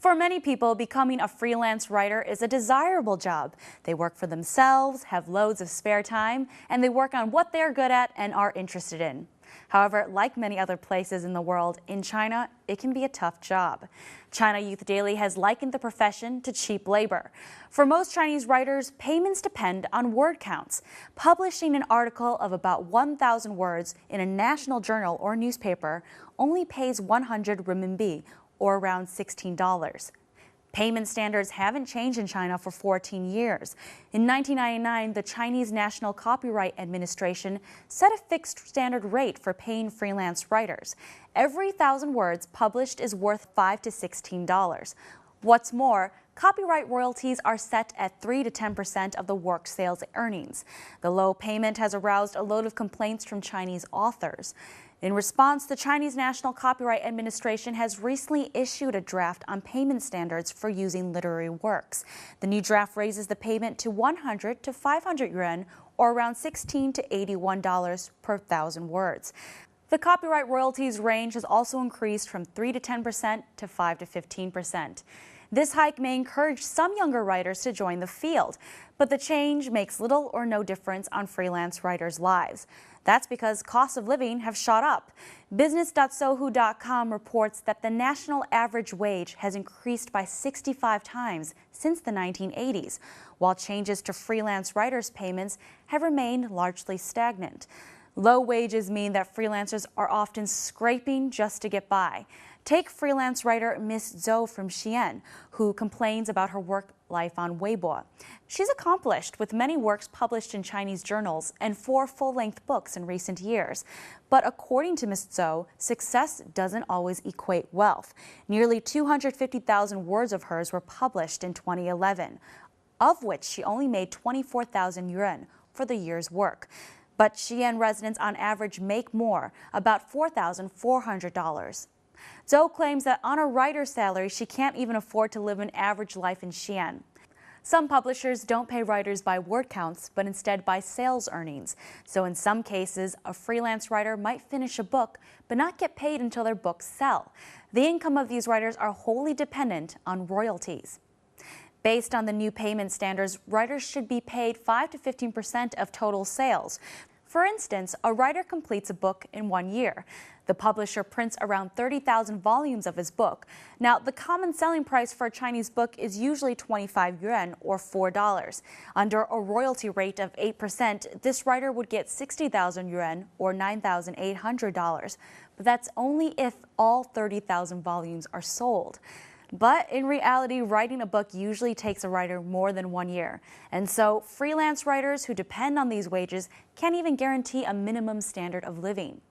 For many people, becoming a freelance writer is a desirable job. They work for themselves, have loads of spare time, and they work on what they're good at and are interested in. However, like many other places in the world, in China, it can be a tough job. China Youth Daily has likened the profession to cheap labor. For most Chinese writers, payments depend on word counts. Publishing an article of about 1,000 words in a national journal or newspaper only pays 100 renminbi, or around $16. Payment standards haven't changed in China for 14 years. In 1999, the Chinese National Copyright Administration set a fixed standard rate for paying freelance writers. Every 1,000 words published is worth $5 to $16. What's more, copyright royalties are set at 3 to 10% of the work sales earnings. The low payment has aroused a load of complaints from Chinese authors. In response, the Chinese National Copyright Administration has recently issued a draft on payment standards for using literary works. The new draft raises the payment to 100 to 500 yuan, or around $16 to $81 per 1,000 words. The copyright royalties range has also increased from 3 to 10% to 5 to 15%. This hike may encourage some younger writers to join the field, but the change makes little or no difference on freelance writers' lives. That's because costs of living have shot up. Business.sohu.com reports that the national average wage has increased by 65 times since the 1980s, while changes to freelance writers' payments have remained largely stagnant. Low wages mean that freelancers are often scraping just to get by. Take freelance writer Miss Zhou from Xi'an, who complains about her work life on Weibo. She's accomplished, with many works published in Chinese journals and 4 full-length books in recent years. But according to Miss Zhou, success doesn't always equate wealth. Nearly 250,000 words of hers were published in 2011, of which she only made 24,000 yuan for the year's work. But Xi'an residents on average make more, about $4,400. Zhou claims that on a writer's salary, she can't even afford to live an average life in Xi'an. Some publishers don't pay writers by word counts, but instead by sales earnings. So in some cases, a freelance writer might finish a book, but not get paid until their books sell. The income of these writers are wholly dependent on royalties. Based on the new payment standards, writers should be paid 5 to 15% of total sales. For instance, a writer completes a book in 1 year. The publisher prints around 30,000 volumes of his book. Now, the common selling price for a Chinese book is usually 25 yuan, or $4. Under a royalty rate of 8%, this writer would get 60,000 yuan, or $9,800. But that's only if all 30,000 volumes are sold. But in reality, writing a book usually takes a writer more than 1 year. And so freelance writers who depend on these wages can't even guarantee a minimum standard of living.